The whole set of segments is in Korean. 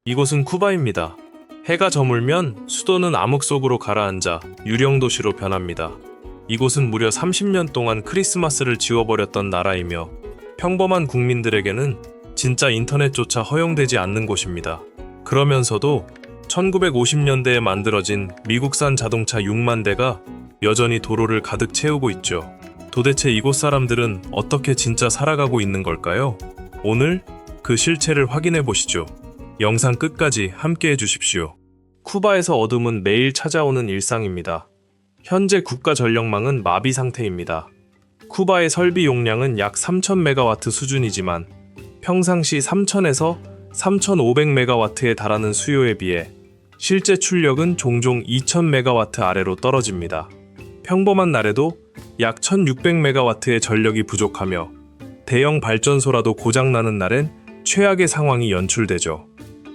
이곳은 쿠바입니다. 해가 저물면 수도는 암흑 속으로 가라앉아 유령 도시로 변합니다. 이곳은 무려 30년 동안 크리스마스를 지워버렸던 나라이며 평범한 국민들에게는 진짜 인터넷조차 허용되지 않는 곳입니다. 그러면서도 1950년대에 만들어진 미국산 자동차 6만 대가 여전히 도로를 가득 채우고 있죠. 도대체 이곳 사람들은 어떻게 진짜 살아가고 있는 걸까요? 오늘 그 실체를 확인해 보시죠. 영상 끝까지 함께 해주십시오. 쿠바에서 어둠은 매일 찾아오는 일상입니다. 현재 국가 전력망은 마비 상태입니다. 쿠바의 설비 용량은 약 3000메가와트 수준이지만 평상시 3000에서 3500메가와트에 달하는 수요에 비해 실제 출력은 종종 2000메가와트 아래로 떨어집니다. 평범한 날에도 약 1600메가와트의 전력이 부족하며 대형 발전소라도 고장나는 날엔 최악의 상황이 연출되죠.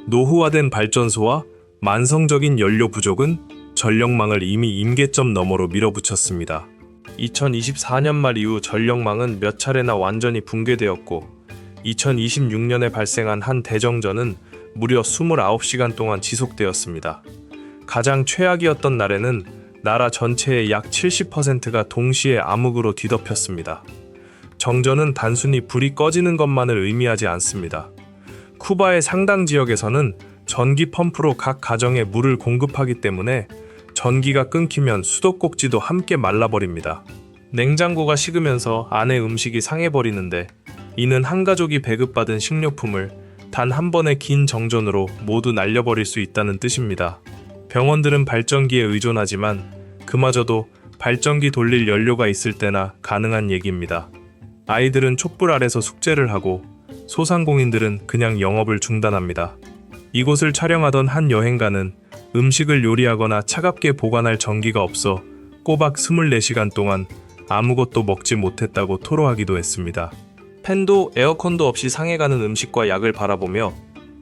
노후화된 발전소와 만성적인 연료 부족은 전력망을 이미 임계점 너머로 밀어붙였습니다. 2024년 말 이후 전력망은 몇 차례나 완전히 붕괴되었고 2026년에 발생한 한 대정전은 무려 29시간 동안 지속되었습니다. 가장 최악이었던 날에는 나라 전체의 약 70%가 동시에 암흑으로 뒤덮였습니다. 정전은 단순히 불이 꺼지는 것만을 의미하지 않습니다. 쿠바의 상당 지역에서는 전기 펌프로 각 가정에 물을 공급하기 때문에 전기가 끊기면 수도꼭지도 함께 말라버립니다. 냉장고가 식으면서 안에 음식이 상해버리는데 이는 한 가족이 배급받은 식료품을 단 한 번의 긴 정전으로 모두 날려버릴 수 있다는 뜻입니다. 병원들은 발전기에 의존하지만 그마저도 발전기 돌릴 연료가 있을 때나 가능한 얘기입니다. 아이들은 촛불 아래서 숙제를 하고 소상공인들은 그냥 영업을 중단합니다. 이곳을 촬영하던 한 여행가는 음식을 요리하거나 차갑게 보관할 전기가 없어 꼬박 24시간 동안 아무것도 먹지 못했다고 토로하기도 했습니다. 팬도 에어컨도 없이 상해가는 음식과 약을 바라보며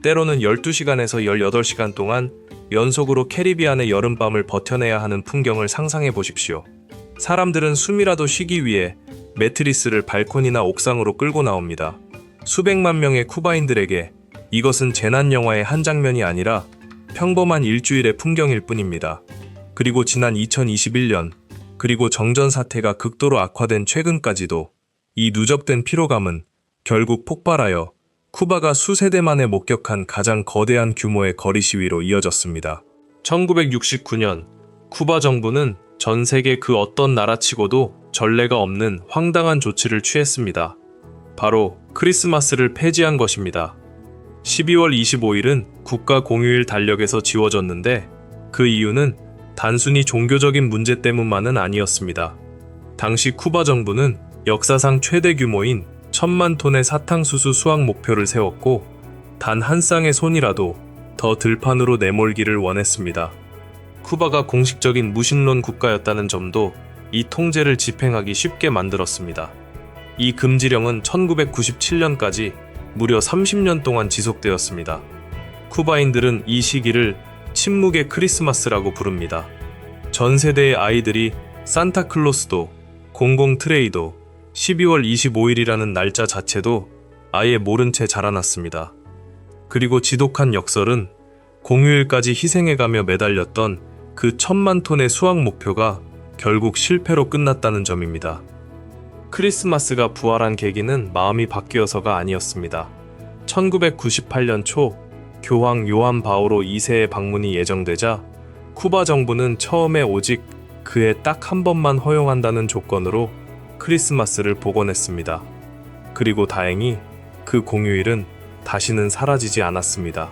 때로는 12시간에서 18시간 동안 연속으로 캐리비안의 여름밤을 버텨내야 하는 풍경을 상상해 보십시오. 사람들은 숨이라도 쉬기 위해 매트리스를 발코니나 옥상으로 끌고 나옵니다. 수백만 명의 쿠바인들에게 이것은 재난 영화의 한 장면이 아니라 평범한 일주일의 풍경일 뿐입니다. 그리고 지난 2021년, 그리고 정전 사태가 극도로 악화된 최근까지도 이 누적된 피로감은 결국 폭발하여 쿠바가 수세대 만에 목격한 가장 거대한 규모의 거리 시위로 이어졌습니다. 1969년 쿠바 정부는 전 세계 그 어떤 나라치고도 전례가 없는 황당한 조치를 취했습니다. 바로 크리스마스를 폐지한 것입니다. 12월 25일은 국가 공휴일 달력에서 지워졌는데 그 이유는 단순히 종교적인 문제 때문만은 아니었습니다. 당시 쿠바 정부는 역사상 최대 규모인 1000만 톤의 사탕수수 수확 목표를 세웠고 단 한 쌍의 손이라도 더 들판으로 내몰기를 원했습니다. 쿠바가 공식적인 무신론 국가였다는 점도 이 통제를 집행하기 쉽게 만들었습니다. 이 금지령은 1997년까지 무려 30년 동안 지속되었습니다. 쿠바인들은 이 시기를 침묵의 크리스마스라고 부릅니다. 전 세대의 아이들이 산타클로스도, 공공 트레이도, 12월 25일이라는 날짜 자체도 아예 모른 채 자라났습니다. 그리고 지독한 역설은 공휴일까지 희생해가며 매달렸던 그 1000만 톤의 수확 목표가 결국 실패로 끝났다는 점입니다. 크리스마스가 부활한 계기는 마음이 바뀌어서가 아니었습니다. 1998년 초 교황 요한 바오로 2세의 방문이 예정되자 쿠바 정부는 처음에 오직 그해 딱 한 번만 허용한다는 조건으로 크리스마스를 복원했습니다. 그리고 다행히 그 공휴일은 다시는 사라지지 않았습니다.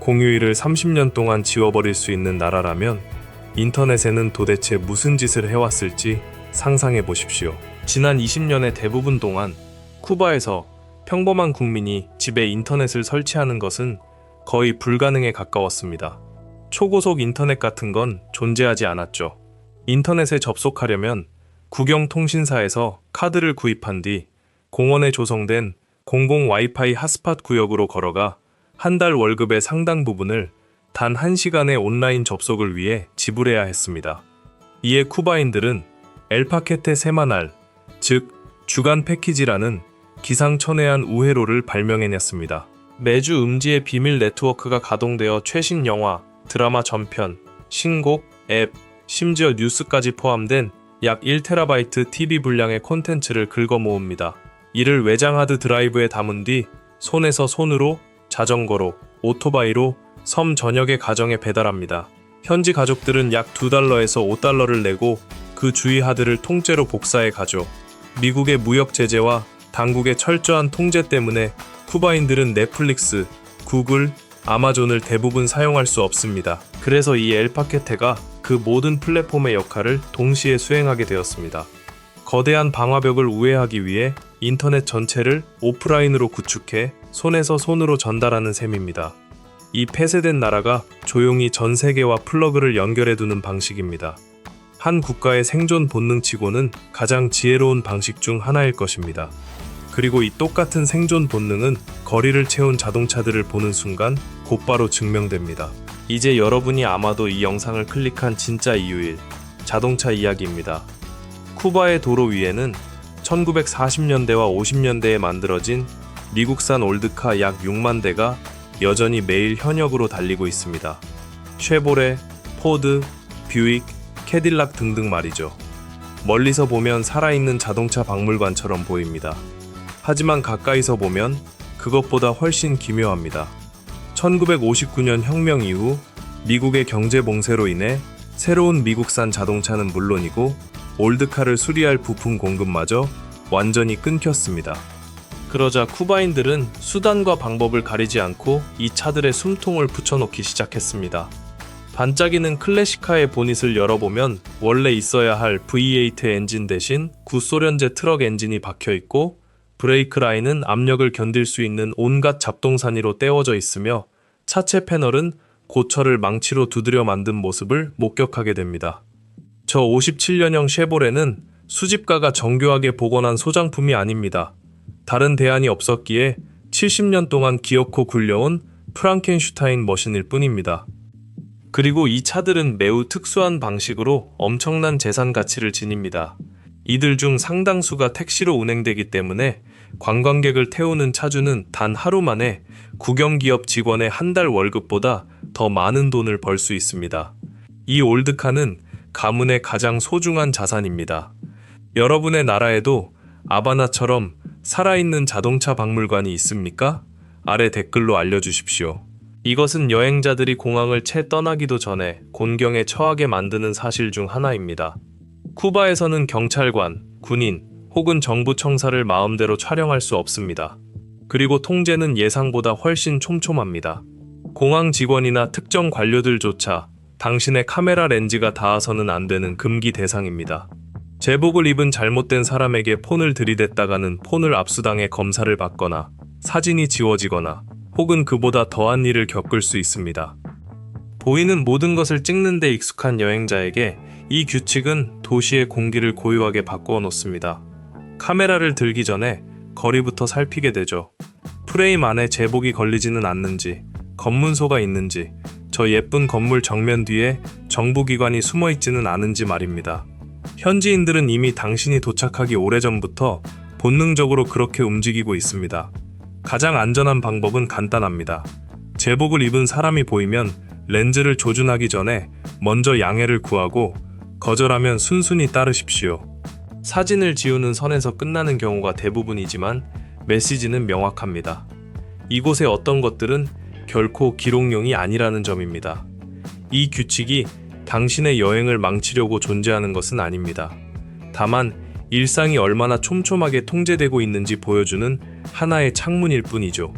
공휴일을 30년 동안 지워버릴 수 있는 나라라면 인터넷에는 도대체 무슨 짓을 해왔을지 상상해 보십시오. 지난 20년의 대부분 동안 쿠바에서 평범한 국민이 집에 인터넷을 설치하는 것은 거의 불가능에 가까웠습니다. 초고속 인터넷 같은 건 존재하지 않았죠. 인터넷에 접속하려면 국영통신사에서 카드를 구입한 뒤 공원에 조성된 공공 와이파이 핫스팟 구역으로 걸어가 한 달 월급의 상당 부분을 단 1시간의 온라인 접속을 위해 지불해야 했습니다. 이에 쿠바인들은 엘파케테 세마날, 즉 주간 패키지라는 기상천외한 우회로를 발명해냈습니다. 매주 음지의 비밀 네트워크가 가동되어 최신 영화, 드라마 전편, 신곡, 앱, 심지어 뉴스까지 포함된 약 1TB TV 분량의 콘텐츠를 긁어 모읍니다. 이를 외장 하드 드라이브에 담은 뒤 손에서 손으로, 자전거로, 오토바이로 섬 전역의 가정에 배달합니다. 현지 가족들은 약 $2에서 $5를 내고 그 주위 하드를 통째로 복사해 가죠. 미국의 무역 제재와 당국의 철저한 통제 때문에 쿠바인들은 넷플릭스, 구글, 아마존을 대부분 사용할 수 없습니다. 그래서 이 엘파케테가 그 모든 플랫폼의 역할을 동시에 수행하게 되었습니다. 거대한 방화벽을 우회하기 위해 인터넷 전체를 오프라인으로 구축해 손에서 손으로 전달하는 셈입니다. 이 폐쇄된 나라가 조용히 전 세계와 플러그를 연결해두는 방식입니다. 한 국가의 생존 본능치고는 가장 지혜로운 방식 중 하나일 것입니다. 그리고 이 똑같은 생존 본능은 거리를 채운 자동차들을 보는 순간 곧바로 증명됩니다. 이제 여러분이 아마도 이 영상을 클릭한 진짜 이유일 자동차 이야기입니다. 쿠바의 도로 위에는 1940년대와 50년대에 만들어진 미국산 올드카 약 6만 대가 여전히 매일 현역으로 달리고 있습니다. 쉐보레, 포드, 뷰익, 캐딜락 등등 말이죠. 멀리서 보면 살아있는 자동차 박물관처럼 보입니다. 하지만 가까이서 보면 그것보다 훨씬 기묘합니다. 1959년 혁명 이후 미국의 경제 봉쇄로 인해 새로운 미국산 자동차는 물론이고 올드카를 수리할 부품 공급마저 완전히 끊겼습니다. 그러자 쿠바인들은 수단과 방법을 가리지 않고 이 차들의 숨통을 붙여놓기 시작했습니다. 반짝이는 클래식카의 보닛을 열어보면 원래 있어야 할 V8 엔진 대신 구소련제 트럭 엔진이 박혀있고 브레이크 라인은 압력을 견딜 수 있는 온갖 잡동사니로 떼워져 있으며 차체 패널은 고철을 망치로 두드려 만든 모습을 목격하게 됩니다. 저 57년형 쉐보레는 수집가가 정교하게 복원한 소장품이 아닙니다. 다른 대안이 없었기에 70년 동안 기어코 굴려온 프랑켄슈타인 머신일 뿐입니다. 그리고 이 차들은 매우 특수한 방식으로 엄청난 재산 가치를 지닙니다. 이들 중 상당수가 택시로 운행되기 때문에 관광객을 태우는 차주는 단 하루 만에 국영기업 직원의 한 달 월급보다 더 많은 돈을 벌 수 있습니다. 이 올드카는 가문의 가장 소중한 자산입니다. 여러분의 나라에도 아바나처럼 살아있는 자동차 박물관이 있습니까? 아래 댓글로 알려주십시오. 이것은 여행자들이 공항을 채 떠나기도 전에 곤경에 처하게 만드는 사실 중 하나입니다. 쿠바에서는 경찰관, 군인 혹은 정부 청사를 마음대로 촬영할 수 없습니다. 그리고 통제는 예상보다 훨씬 촘촘합니다. 공항 직원이나 특정 관료들조차 당신의 카메라 렌즈가 닿아서는 안 되는 금기 대상입니다. 제복을 입은 잘못된 사람에게 폰을 들이댔다가는 폰을 압수당해 검사를 받거나 사진이 지워지거나 혹은 그보다 더한 일을 겪을 수 있습니다. 보이는 모든 것을 찍는 데 익숙한 여행자에게 이 규칙은 도시의 공기를 고요하게 바꾸어 놓습니다. 카메라를 들기 전에 거리부터 살피게 되죠. 프레임 안에 제복이 걸리지는 않는지, 검문소가 있는지, 저 예쁜 건물 정면 뒤에 정부기관이 숨어있지는 않은지 말입니다. 현지인들은 이미 당신이 도착하기 오래전부터 본능적으로 그렇게 움직이고 있습니다. 가장 안전한 방법은 간단합니다. 제복을 입은 사람이 보이면 렌즈를 조준하기 전에 먼저 양해를 구하고 거절하면 순순히 따르십시오. 사진을 지우는 선에서 끝나는 경우가 대부분이지만 메시지는 명확합니다. 이곳의 어떤 것들은 결코 기록용이 아니라는 점입니다. 이 규칙이 당신의 여행을 망치려고 존재하는 것은 아닙니다. 다만 일상이 얼마나 촘촘하게 통제되고 있는지 보여주는 하나의 창문일 뿐이죠.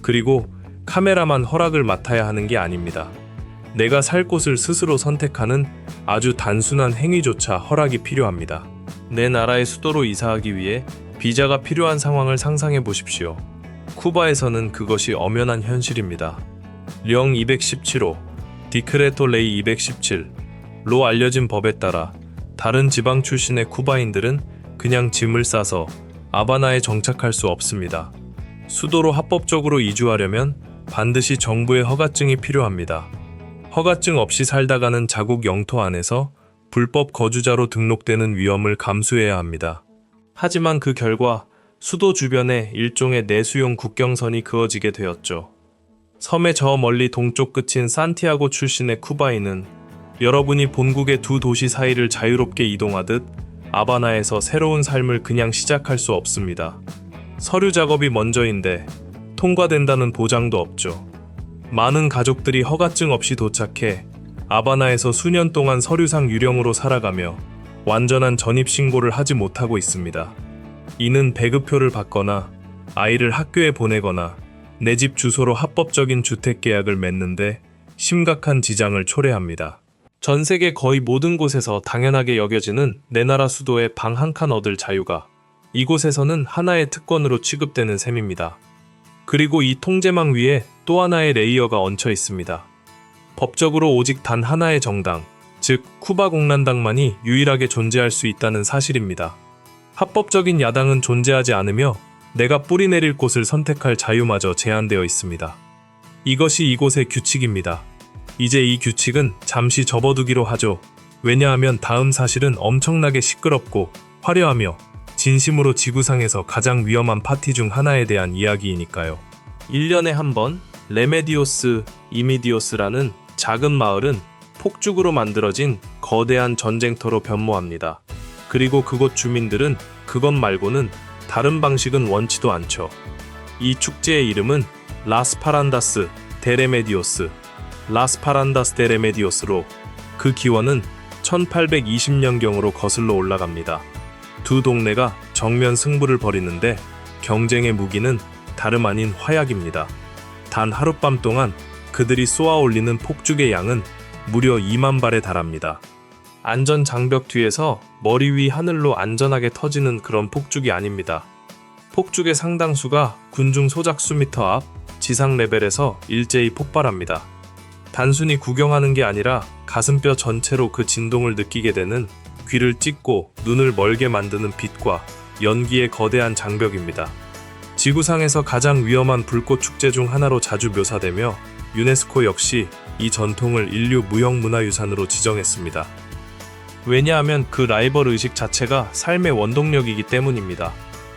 그리고 카메라만 허락을 맡아야 하는 게 아닙니다. 내가 살 곳을 스스로 선택하는 아주 단순한 행위조차 허락이 필요합니다. 내 나라의 수도로 이사하기 위해 비자가 필요한 상황을 상상해 보십시오. 쿠바에서는 그것이 엄연한 현실입니다. 령 217호, 디크레토 레이 217로 알려진 법에 따라 다른 지방 출신의 쿠바인들은 그냥 짐을 싸서 아바나에 정착할 수 없습니다. 수도로 합법적으로 이주하려면 반드시 정부의 허가증이 필요합니다. 허가증 없이 살다가는 자국 영토 안에서 불법 거주자로 등록되는 위험을 감수해야 합니다. 하지만 그 결과 수도 주변에 일종의 내수용 국경선이 그어지게 되었죠. 섬의 저 멀리 동쪽 끝인 산티아고 출신의 쿠바인은 여러분이 본국의 두 도시 사이를 자유롭게 이동하듯 아바나에서 새로운 삶을 그냥 시작할 수 없습니다. 서류 작업이 먼저인데 통과된다는 보장도 없죠. 많은 가족들이 허가증 없이 도착해 아바나에서 수년 동안 서류상 유령으로 살아가며 완전한 전입신고를 하지 못하고 있습니다. 이는 배급표를 받거나 아이를 학교에 보내거나 내 집 주소로 합법적인 주택계약을 맺는데 심각한 지장을 초래합니다. 전 세계 거의 모든 곳에서 당연하게 여겨지는 내 나라 수도에 방 한 칸 얻을 자유가 이곳에서는 하나의 특권으로 취급되는 셈입니다. 그리고 이 통제망 위에 또 하나의 레이어가 얹혀 있습니다. 법적으로 오직 단 하나의 정당, 즉 쿠바 공산당만이 유일하게 존재할 수 있다는 사실입니다. 합법적인 야당은 존재하지 않으며 내가 뿌리 내릴 곳을 선택할 자유마저 제한되어 있습니다. 이것이 이곳의 규칙입니다. 이제 이 규칙은 잠시 접어두기로 하죠. 왜냐하면 다음 사실은 엄청나게 시끄럽고 화려하며 진심으로 지구상에서 가장 위험한 파티 중 하나에 대한 이야기이니까요. 1년에 한 번 레메디오스 이미디오스라는 작은 마을은 폭죽으로 만들어진 거대한 전쟁터로 변모합니다. 그리고 그곳 주민들은 그것 말고는 다른 방식은 원치도 않죠. 이 축제의 이름은 라스파란다스 데레메디오스, 라스파란다스 데레메디오스로 그 기원은 1820년경으로 거슬러 올라갑니다. 두 동네가 정면 승부를 벌이는데 경쟁의 무기는 다름 아닌 화약입니다. 단 하룻밤 동안 그들이 쏘아 올리는 폭죽의 양은 무려 2만 발에 달합니다. 안전 장벽 뒤에서 머리 위 하늘로 안전하게 터지는 그런 폭죽이 아닙니다. 폭죽의 상당수가 군중 소작 수미터 앞 지상 레벨에서 일제히 폭발합니다. 단순히 구경하는 게 아니라 가슴뼈 전체로 그 진동을 느끼게 되는 귀를 찢고 눈을 멀게 만드는 빛과 연기의 거대한 장벽입니다. 지구상에서 가장 위험한 불꽃 축제 중 하나로 자주 묘사되며 유네스코 역시 이 전통을 인류 무형문화유산으로 지정했습니다. 왜냐하면 그 라이벌 의식 자체가 삶의 원동력이기 때문입니다.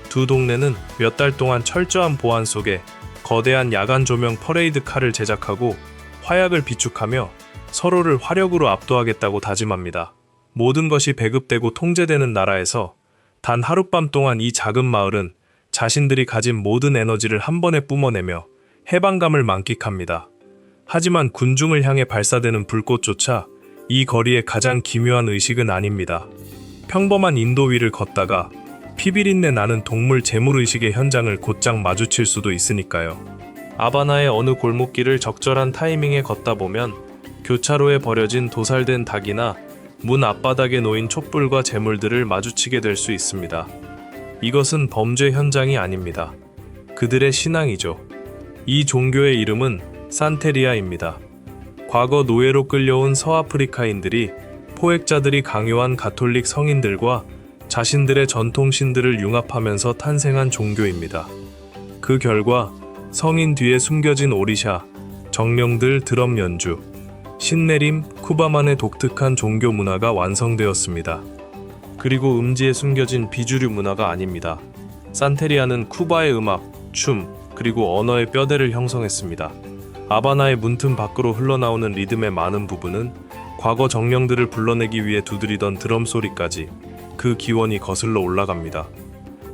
두 동네는 몇 달 동안 철저한 보안 속에 거대한 야간 조명 퍼레이드 카를 제작하고 화약을 비축하며 서로를 화력으로 압도하겠다고 다짐합니다. 모든 것이 배급되고 통제되는 나라에서 단 하룻밤 동안 이 작은 마을은 자신들이 가진 모든 에너지를 한 번에 뿜어내며 해방감을 만끽합니다. 하지만 군중을 향해 발사되는 불꽃조차 이 거리의 가장 기묘한 의식은 아닙니다. 평범한 인도 위를 걷다가 피비린내 나는 동물 재물의식의 현장을 곧장 마주칠 수도 있으니까요. 아바나의 어느 골목길을 적절한 타이밍에 걷다 보면 교차로에 버려진 도살된 닭이나 문 앞바닥에 놓인 촛불과 재물들을 마주치게 될 수 있습니다. 이것은 범죄 현장이 아닙니다. 그들의 신앙이죠. 이 종교의 이름은 산테리아입니다. 과거 노예로 끌려온 서아프리카인들이 포획자들이 강요한 가톨릭 성인들과 자신들의 전통 신들을 융합하면서 탄생한 종교입니다. 그 결과 성인 뒤에 숨겨진 오리샤, 정령들 드럼 연주, 신내림, 쿠바만의 독특한 종교 문화가 완성되었습니다. 그리고 음지에 숨겨진 비주류 문화가 아닙니다. 산테리아는 쿠바의 음악, 춤, 그리고 언어의 뼈대를 형성했습니다. 아바나의 문틈 밖으로 흘러나오는 리듬의 많은 부분은 과거 정령들을 불러내기 위해 두드리던 드럼 소리까지 그 기원이 거슬러 올라갑니다.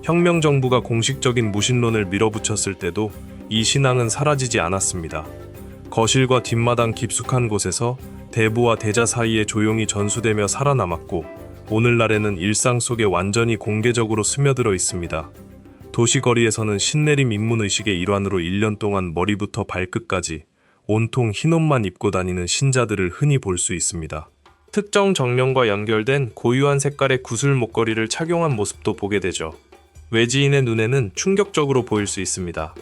혁명 정부가 공식적인 무신론을 밀어붙였을 때도 이 신앙은 사라지지 않았습니다. 거실과 뒷마당 깊숙한 곳에서 대부와 대자 사이에 조용히 전수되며 살아남았고 오늘날에는 일상 속에 완전히 공개적으로 스며들어 있습니다. 도시거리에서는 신내림 입문의식의 일환으로 1년 동안 머리부터 발끝까지 온통 흰 옷만 입고 다니는 신자들을 흔히 볼 수 있습니다. 특정 정령과 연결된 고유한 색깔의 구슬 목걸이를 착용한 모습도 보게 되죠. 외지인의 눈에는 충격적으로 보일 수 있습니다.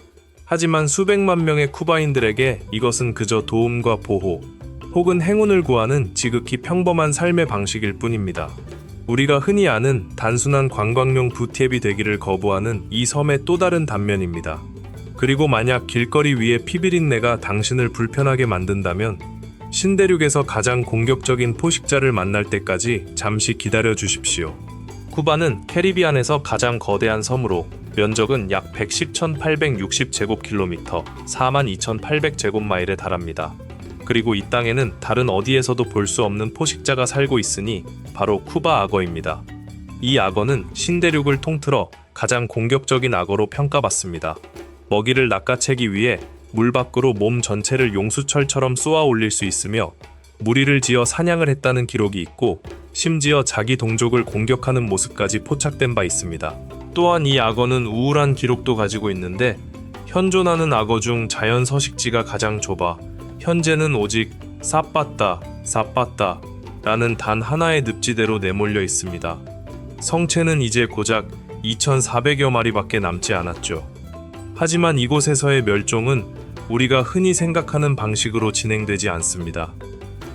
하지만 수백만 명의 쿠바인들에게 이것은 그저 도움과 보호, 혹은 행운을 구하는 지극히 평범한 삶의 방식일 뿐입니다. 우리가 흔히 아는 단순한 관광용 부티앱이 되기를 거부하는 이 섬의 또 다른 단면입니다. 그리고 만약 길거리 위에 피비린내가 당신을 불편하게 만든다면 신대륙에서 가장 공격적인 포식자를 만날 때까지 잠시 기다려 주십시오. 쿠바는 캐리비안에서 가장 거대한 섬으로 면적은 약 110,860제곱킬로미터, 42,800제곱마일에 달합니다. 그리고 이 땅에는 다른 어디에서도 볼 수 없는 포식자가 살고 있으니 바로 쿠바 악어입니다. 이 악어는 신대륙을 통틀어 가장 공격적인 악어로 평가받습니다. 먹이를 낚아채기 위해 물 밖으로 몸 전체를 용수철처럼 쏘아 올릴 수 있으며 무리를 지어 사냥을 했다는 기록이 있고 심지어 자기 동족을 공격하는 모습까지 포착된 바 있습니다. 또한 이 악어는 우울한 기록도 가지고 있는데 현존하는 악어 중 자연 서식지가 가장 좁아 현재는 오직 사빠따 라는 단 하나의 늪지대로 내몰려 있습니다. 성체는 이제 고작 2,400여 마리밖에 남지 않았죠. 하지만 이곳에서의 멸종은 우리가 흔히 생각하는 방식으로 진행되지 않습니다.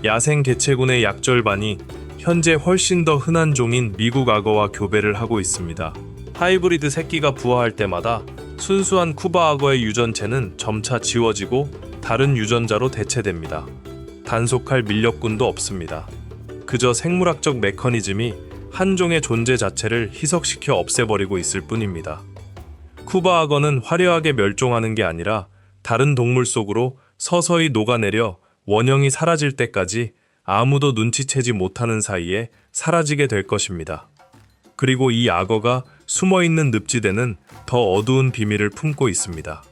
야생 개체군의 약 절반이 현재 훨씬 더 흔한 종인 미국 악어와 교배를 하고 있습니다. 하이브리드 새끼가 부화할 때마다 순수한 쿠바 악어의 유전체는 점차 지워지고 다른 유전자로 대체됩니다. 단속할 밀렵꾼도 없습니다. 그저 생물학적 메커니즘이 한 종의 존재 자체를 희석시켜 없애버리고 있을 뿐입니다. 쿠바 악어는 화려하게 멸종하는 게 아니라 다른 동물 속으로 서서히 녹아내려 원형이 사라질 때까지 아무도 눈치채지 못하는 사이에 사라지게 될 것입니다. 그리고 이 악어가 숨어있는 늪지대는 더 어두운 비밀을 품고 있습니다.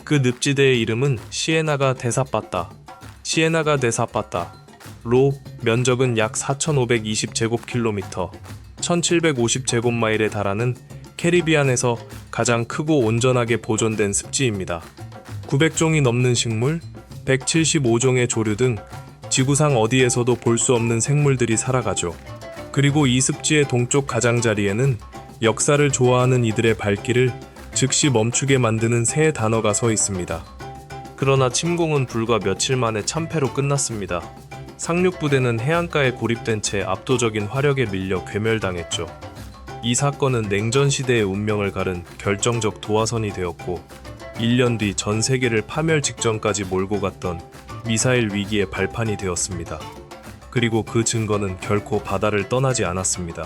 그 늪지대의 이름은 시에나가 데사빠따, 로 면적은 약 4,520제곱킬로미터, 1,750제곱마일에 달하는 캐리비안에서 가장 크고 온전하게 보존된 습지입니다. 900종이 넘는 식물, 175종의 조류 등 지구상 어디에서도 볼 수 없는 생물들이 살아가죠. 그리고 이 습지의 동쪽 가장자리에는 역사를 좋아하는 이들의 발길을 즉시 멈추게 만드는 세 단어가 서 있습니다. 그러나 침공은 불과 며칠 만에 참패로 끝났습니다. 상륙부대는 해안가에 고립된 채 압도적인 화력에 밀려 괴멸당했죠. 이 사건은 냉전 시대의 운명을 가른 결정적 도화선이 되었고 1년 뒤 전 세계를 파멸 직전까지 몰고 갔던 미사일 위기의 발판이 되었습니다. 그리고 그 증거는 결코 바다를 떠나지 않았습니다.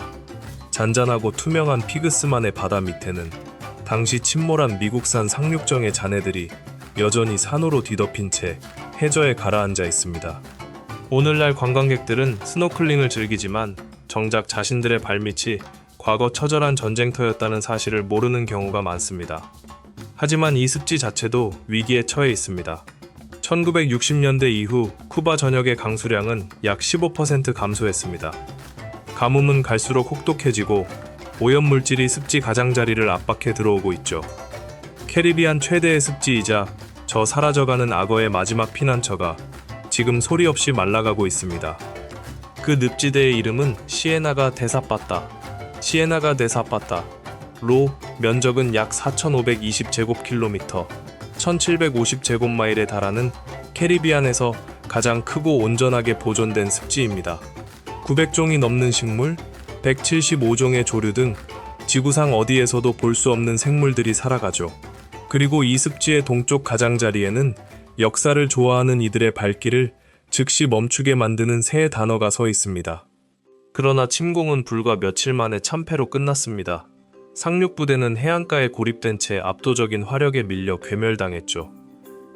잔잔하고 투명한 피그스만의 바다 밑에는 당시 침몰한 미국산 상륙정의 잔해들이 여전히 산호로 뒤덮인 채 해저에 가라앉아 있습니다. 오늘날 관광객들은 스노클링을 즐기지만 정작 자신들의 발밑이 과거 처절한 전쟁터였다는 사실을 모르는 경우가 많습니다. 하지만 이 습지 자체도 위기에 처해 있습니다. 1960년대 이후 쿠바 전역의 강수량은 약 15% 감소했습니다. 가뭄은 갈수록 혹독해지고 오염물질이 습지 가장자리를 압박해 들어오고 있죠. 캐리비안 최대의 습지이자 저 사라져가는 악어의 마지막 피난처가 지금 소리 없이 말라가고 있습니다. 그 늪지대의 이름은 시에나가 데사빠따, 로 면적은 약 4,520제곱킬로미터, 1,750제곱마일에 달하는 캐리비안에서 가장 크고 온전하게 보존된 습지입니다. 900종이 넘는 식물, 175종의 조류 등 지구상 어디에서도 볼 수 없는 생물들이 살아가죠. 그리고 이 습지의 동쪽 가장자리에는 역사를 좋아하는 이들의 발길을 즉시 멈추게 만드는 세 단어가 서 있습니다. 그러나 침공은 불과 며칠 만에 참패로 끝났습니다. 상륙부대는 해안가에 고립된 채 압도적인 화력에 밀려 괴멸당했죠.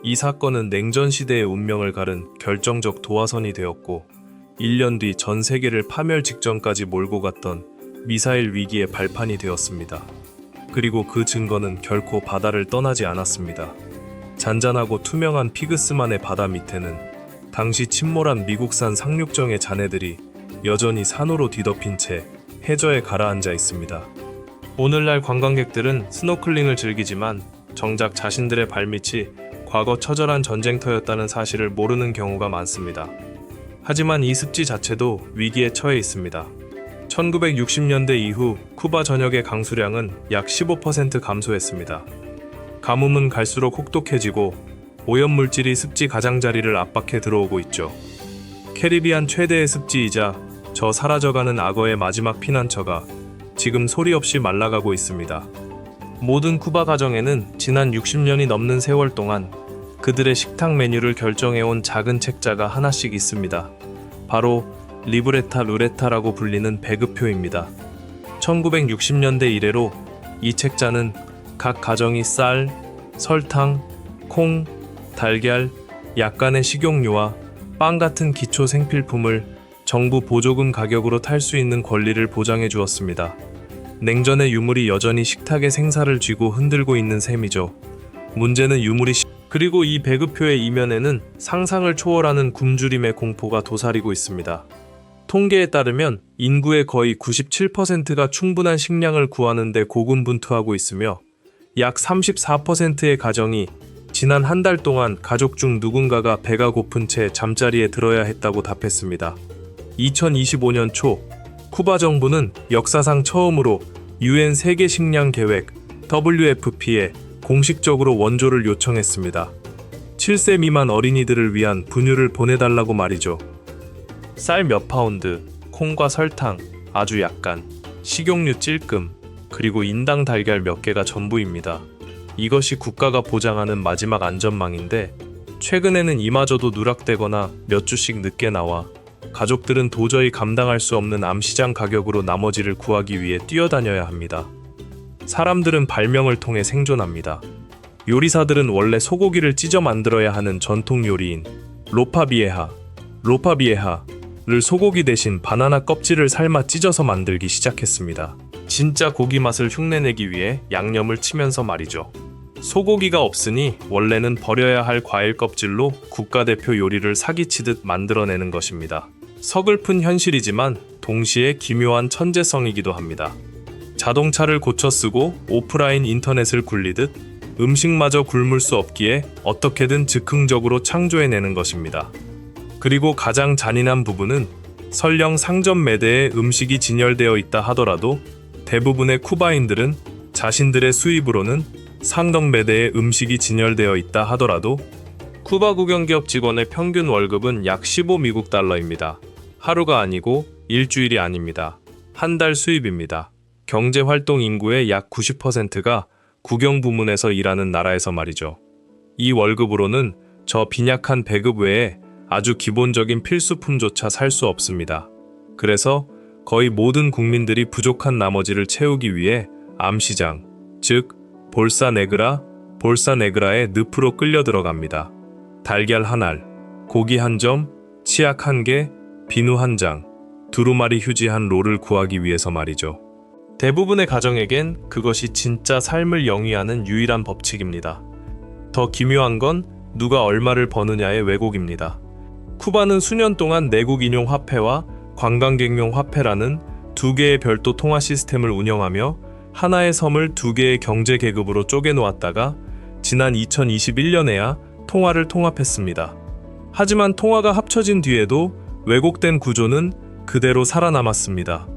이 사건은 냉전 시대의 운명을 가른 결정적 도화선이 되었고 1년 뒤 전 세계를 파멸 직전까지 몰고 갔던 미사일 위기의 발판이 되었습니다. 그리고 그 증거는 결코 바다를 떠나지 않았습니다. 잔잔하고 투명한 피그스만의 바다 밑에는 당시 침몰한 미국산 상륙정의 잔해들이 여전히 산호로 뒤덮인 채 해저에 가라앉아 있습니다. 오늘날 관광객들은 스노클링을 즐기지만 정작 자신들의 발밑이 과거 처절한 전쟁터였다는 사실을 모르는 경우가 많습니다. 하지만 이 습지 자체도 위기에 처해 있습니다. 1960년대 이후 쿠바 전역의 강수량은 약 15% 감소했습니다. 가뭄은 갈수록 혹독해지고 오염물질이 습지 가장자리를 압박해 들어오고 있죠. 캐리비안 최대의 습지이자 저 사라져가는 악어의 마지막 피난처가 지금 소리 없이 말라가고 있습니다. 모든 쿠바 가정에는 지난 60년이 넘는 세월 동안 그들의 식탁 메뉴를 결정해온 작은 책자가 하나씩 있습니다. 바로 리브레타 루레타라고 불리는 배급표입니다. 1960년대 이래로 이 책자는 각 가정이 쌀, 설탕, 콩, 달걀, 약간의 식용유와 빵 같은 기초 생필품을 정부 보조금 가격으로 탈 수 있는 권리를 보장해 주었습니다. 냉전의 유물이 여전히 식탁에 생사를 쥐고 흔들고 있는 셈이죠. 문제는 그리고 이 배급표의 이면에는 상상을 초월하는 굶주림의 공포가 도사리고 있습니다. 통계에 따르면 인구의 거의 97%가 충분한 식량을 구하는 데 고군분투하고 있으며 약 34%의 가정이 지난 한 달 동안 가족 중 누군가가 배가 고픈 채 잠자리에 들어야 했다고 답했습니다. 2025년 초 쿠바 정부는 역사상 처음으로 UN 세계 식량 계획 WFP에 공식적으로 원조를 요청했습니다. 7세 미만 어린이들을 위한 분유를 보내달라고 말이죠. 쌀 몇 파운드, 콩과 설탕, 아주 약간, 식용유 찔끔, 그리고 인당 달걀 몇 개가 전부입니다. 이것이 국가가 보장하는 마지막 안전망인데 최근에는 이마저도 누락되거나 몇 주씩 늦게 나와 가족들은 도저히 감당할 수 없는 암시장 가격으로 나머지를 구하기 위해 뛰어다녀야 합니다. 사람들은 발명을 통해 생존합니다. 요리사들은 원래 소고기를 찢어 만들어야 하는 전통 요리인 로파비에하를 소고기 대신 바나나 껍질을 삶아 찢어서 만들기 시작했습니다. 진짜 고기 맛을 흉내내기 위해 양념을 치면서 말이죠. 소고기가 없으니 원래는 버려야 할 과일 껍질로 국가대표 요리를 사기치듯 만들어내는 것입니다. 서글픈 현실이지만 동시에 기묘한 천재성이기도 합니다. 자동차를 고쳐 쓰고 오프라인 인터넷을 굴리듯 음식마저 굶을 수 없기에 어떻게든 즉흥적으로 창조해내는 것입니다. 그리고 가장 잔인한 부분은 설령 상점 매대에 음식이 진열되어 있다 하더라도 대부분의 쿠바인들은 자신들의 수입으로는 상점 매대에 음식이 진열되어 있다 하더라도 쿠바 국영기업 직원의 평균 월급은 약 15미국 달러입니다. 하루가 아니고 일주일이 아닙니다. 한 달 수입입니다. 경제활동 인구의 약 90%가 국영 부문에서 일하는 나라에서 말이죠. 이 월급으로는 저 빈약한 배급 외에 아주 기본적인 필수품조차 살 수 없습니다. 그래서 거의 모든 국민들이 부족한 나머지를 채우기 위해 암시장, 즉 볼사네그라의 늪으로 끌려 들어갑니다. 달걀 한 알, 고기 한 점, 치약 한 개, 비누 한 장, 두루마리 휴지 한 롤을 구하기 위해서 말이죠. 대부분의 가정에겐 그것이 진짜 삶을 영위하는 유일한 법칙입니다. 더 기묘한 건 누가 얼마를 버느냐의 왜곡입니다. 쿠바는 수년 동안 내국 인용 화폐와 관광객용 화폐라는 두 개의 별도 통화 시스템을 운영하며 하나의 섬을 두 개의 경제 계급으로 쪼개놓았다가 지난 2021년에야 통화를 통합했습니다. 하지만 통화가 합쳐진 뒤에도 왜곡된 구조는 그대로 살아남았습니다.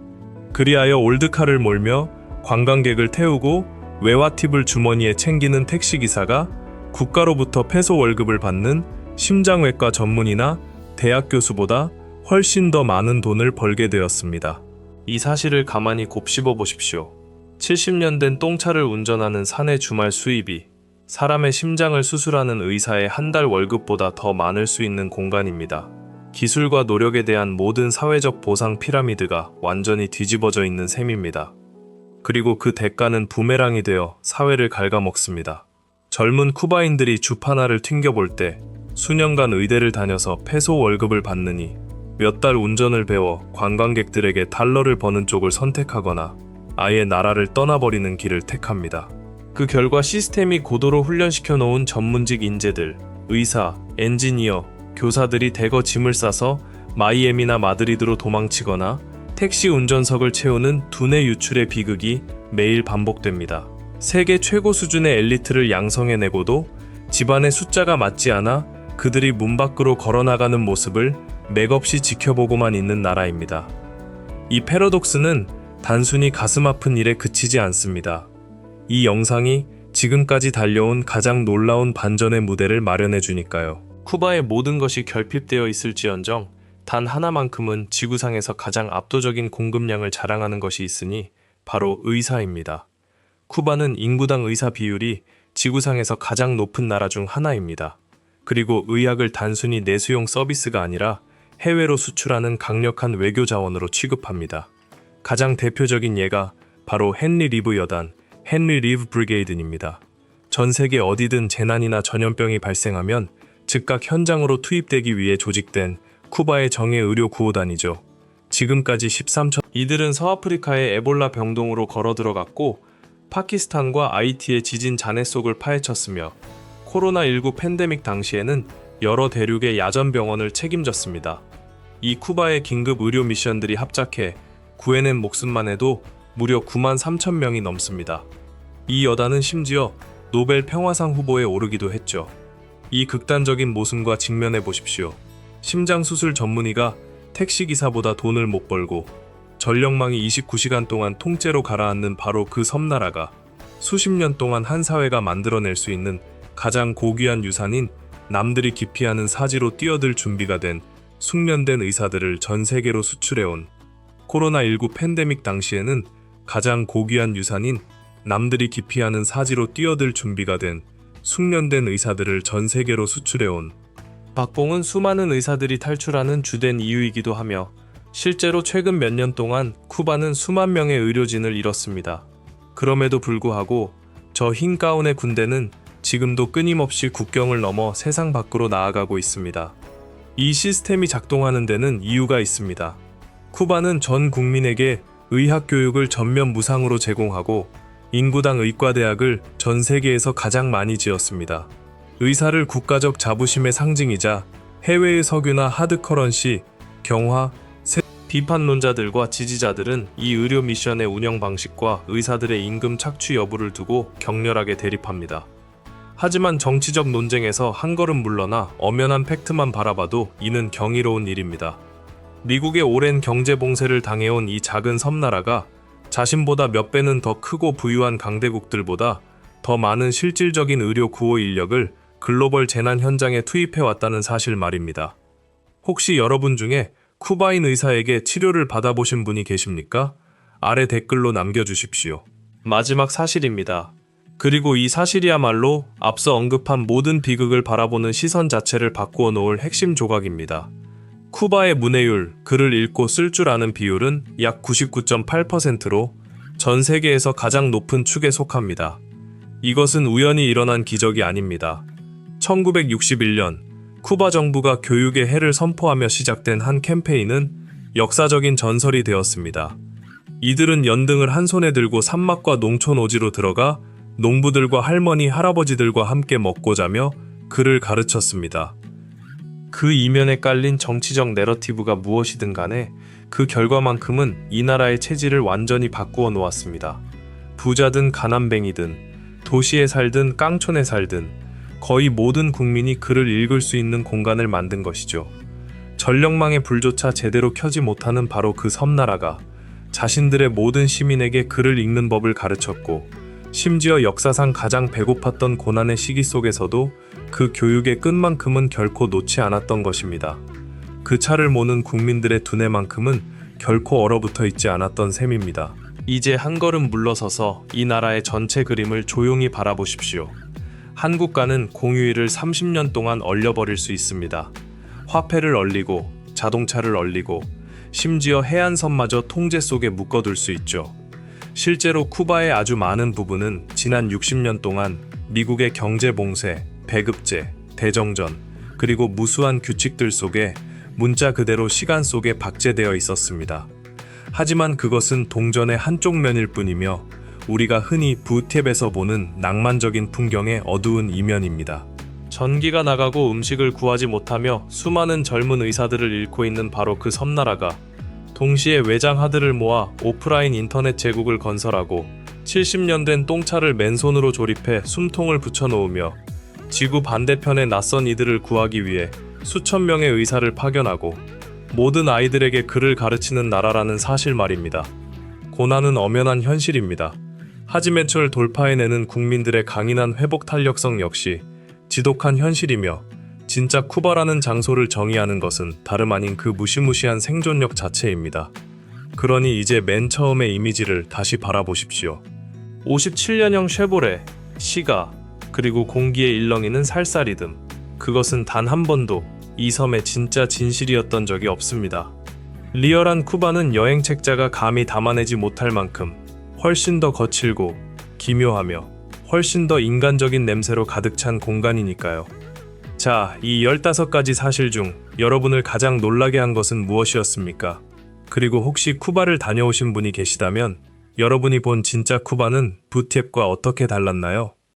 그리하여 올드카를 몰며 관광객을 태우고 외화팁을 주머니에 챙기는 택시기사가 국가로부터 페소 월급을 받는 심장외과 전문의나 대학 교수보다 훨씬 더 많은 돈을 벌게 되었습니다. 이 사실을 가만히 곱씹어 보십시오. 70년 된 똥차를 운전하는 사내 주말 수입이 사람의 심장을 수술하는 의사의 한 달 월급보다 더 많을 수 있는 공간입니다. 기술과 노력에 대한 모든 사회적 보상 피라미드가 완전히 뒤집어져 있는 셈입니다. 그리고 그 대가는 부메랑이 되어 사회를 갉아먹습니다. 젊은 쿠바인들이 주파나를 튕겨볼 때 수년간 의대를 다녀서 페소 월급을 받느니 몇 달 운전을 배워 관광객들에게 달러를 버는 쪽을 선택하거나 아예 나라를 떠나버리는 길을 택합니다. 그 결과 시스템이 고도로 훈련시켜 놓은 전문직 인재들, 의사, 엔지니어, 교사들이 대거 짐을 싸서 마이애미나 마드리드로 도망치거나 택시 운전석을 채우는 두뇌 유출의 비극이 매일 반복됩니다. 세계 최고 수준의 엘리트를 양성해내고도 집안의 숫자가 맞지 않아 그들이 문 밖으로 걸어나가는 모습을 맥없이 지켜보고만 있는 나라입니다. 이 패러독스는 단순히 가슴 아픈 일에 그치지 않습니다. 이 영상이 지금까지 달려온 가장 놀라운 반전의 무대를 마련해 주니까요. 쿠바의 모든 것이 결핍되어 있을지언정 단 하나만큼은 지구상에서 가장 압도적인 공급량을 자랑하는 것이 있으니 바로 의사입니다. 쿠바는 인구당 의사 비율이 지구상에서 가장 높은 나라 중 하나입니다. 그리고 의학을 단순히 내수용 서비스가 아니라 해외로 수출하는 강력한 외교 자원으로 취급합니다. 가장 대표적인 예가 바로 헨리 리브 여단, 헨리 리브 브리게이드입니다. 전 세계 어디든 재난이나 전염병이 발생하면 즉각 현장으로 투입되기 위해 조직된 쿠바의 정예 의료 구호단이죠. 지금까지 13천 이들은 서아프리카의 에볼라 병동으로 걸어 들어갔고 파키스탄과 아이티의 지진 잔해 속을 파헤쳤으며 코로나19 팬데믹 당시에는 여러 대륙의 야전 병원을 책임졌습니다. 이 쿠바의 긴급 의료 미션들이 합작해 구해낸 목숨만 해도 무려 9만 3천 명이 넘습니다. 이 여단은 심지어 노벨 평화상 후보에 오르기도 했죠. 이 극단적인 모순과 직면해 보십시오. 심장수술 전문의가 택시기사보다 돈을 못 벌고 전력망이 29시간 동안 통째로 가라앉는 바로 그 섬나라가 수십 년 동안 한 사회가 만들어낼 수 있는 가장 고귀한 유산인 남들이 기피하는 사지로 뛰어들 준비가 된 숙련된 의사들을 전 세계로 수출해온 코로나19 팬데믹 당시에는 가장 고귀한 유산인 남들이 기피하는 사지로 뛰어들 준비가 된 숙련된 의사들을 전 세계로 수출해온 박봉은 수많은 의사들이 탈출하는 주된 이유이기도 하며 실제로 최근 몇 년 동안 쿠바는 수만 명의 의료진을 잃었습니다. 그럼에도 불구하고 저 흰 가운의 군대는 지금도 끊임없이 국경을 넘어 세상 밖으로 나아가고 있습니다. 이 시스템이 작동하는 데는 이유가 있습니다. 쿠바는 전 국민에게 의학 교육을 전면 무상으로 제공하고 인구당 의과대학을 전 세계에서 가장 많이 지었습니다. 의사를 국가적 자부심의 상징이자 해외의 석유나 하드커런시, 경화, 비판론자들과 지지자들은 이 의료 미션의 운영 방식과 의사들의 임금 착취 여부를 두고 격렬하게 대립합니다. 하지만 정치적 논쟁에서 한 걸음 물러나 엄연한 팩트만 바라봐도 이는 경이로운 일입니다. 미국의 오랜 경제 봉쇄를 당해온 이 작은 섬나라가 자신보다 몇 배는 더 크고 부유한 강대국들보다 더 많은 실질적인 의료 구호 인력을 글로벌 재난 현장에 투입해왔다는 사실 말입니다. 혹시 여러분 중에 쿠바인 의사에게 치료를 받아보신 분이 계십니까? 아래 댓글로 남겨주십시오. 마지막 사실입니다. 그리고 이 사실이야말로 앞서 언급한 모든 비극을 바라보는 시선 자체를 바꾸어 놓을 핵심 조각입니다. 쿠바의 문해율, 글을 읽고 쓸 줄 아는 비율은 약 99.8%로 전 세계에서 가장 높은 축에 속합니다. 이것은 우연히 일어난 기적이 아닙니다. 1961년 쿠바 정부가 교육의 해를 선포하며 시작된 한 캠페인은 역사적인 전설이 되었습니다. 이들은 연등을 한 손에 들고 산막과 농촌 오지로 들어가 농부들과 할머니, 할아버지들과 함께 먹고 자며 글을 가르쳤습니다. 그 이면에 깔린 정치적 내러티브가 무엇이든 간에 그 결과만큼은 이 나라의 체질을 완전히 바꾸어 놓았습니다. 부자든 가난뱅이든 도시에 살든 깡촌에 살든 거의 모든 국민이 글을 읽을 수 있는 공간을 만든 것이죠. 전력망의 불조차 제대로 켜지 못하는 바로 그 섬나라가 자신들의 모든 시민에게 글을 읽는 법을 가르쳤고 심지어 역사상 가장 배고팠던 고난의 시기 속에서도 그 교육의 끝만큼은 결코 놓지 않았던 것입니다. 그 차를 모는 국민들의 두뇌만큼은 결코 얼어붙어 있지 않았던 셈입니다. 이제 한 걸음 물러서서 이 나라의 전체 그림을 조용히 바라보십시오. 한 국가는 공휴일을 30년 동안 얼려버릴 수 있습니다. 화폐를 얼리고 자동차를 얼리고 심지어 해안선마저 통제 속에 묶어둘 수 있죠. 실제로 쿠바의 아주 많은 부분은 지난 60년 동안 미국의 경제 봉쇄, 배급제, 대정전, 그리고 무수한 규칙들 속에 문자 그대로 시간 속에 박제되어 있었습니다. 하지만 그것은 동전의 한쪽 면일 뿐이며 우리가 흔히 부탭에서 보는 낭만적인 풍경의 어두운 이면입니다. 전기가 나가고 음식을 구하지 못하며 수많은 젊은 의사들을 잃고 있는 바로 그 섬나라가 동시에 외장 하드를 모아 오프라인 인터넷 제국을 건설하고 70년 된 똥차를 맨손으로 조립해 숨통을 붙여놓으며 지구 반대편의 낯선 이들을 구하기 위해 수천 명의 의사를 파견하고 모든 아이들에게 글을 가르치는 나라라는 사실 말입니다. 고난은 엄연한 현실입니다. 하지메철 돌파해내는 국민들의 강인한 회복 탄력성 역시 지독한 현실이며 진짜 쿠바라는 장소를 정의하는 것은 다름 아닌 그 무시무시한 생존력 자체입니다. 그러니 이제 맨 처음의 이미지를 다시 바라보십시오. 57년형 쉐보레, 시가, 그리고 공기에 일렁이는 살사리듬. 그것은 단 한 번도 이 섬의 진짜 진실이었던 적이 없습니다. 리얼한 쿠바는 여행 책자가 감히 담아내지 못할 만큼 훨씬 더 거칠고 기묘하며 훨씬 더 인간적인 냄새로 가득 찬 공간이니까요. 자, 이 15가지 사실 중 여러분을 가장 놀라게 한 것은 무엇이었습니까? 그리고 혹시 쿠바를 다녀오신 분이 계시다면 여러분이 본 진짜 쿠바는 부티앱과 어떻게 달랐나요?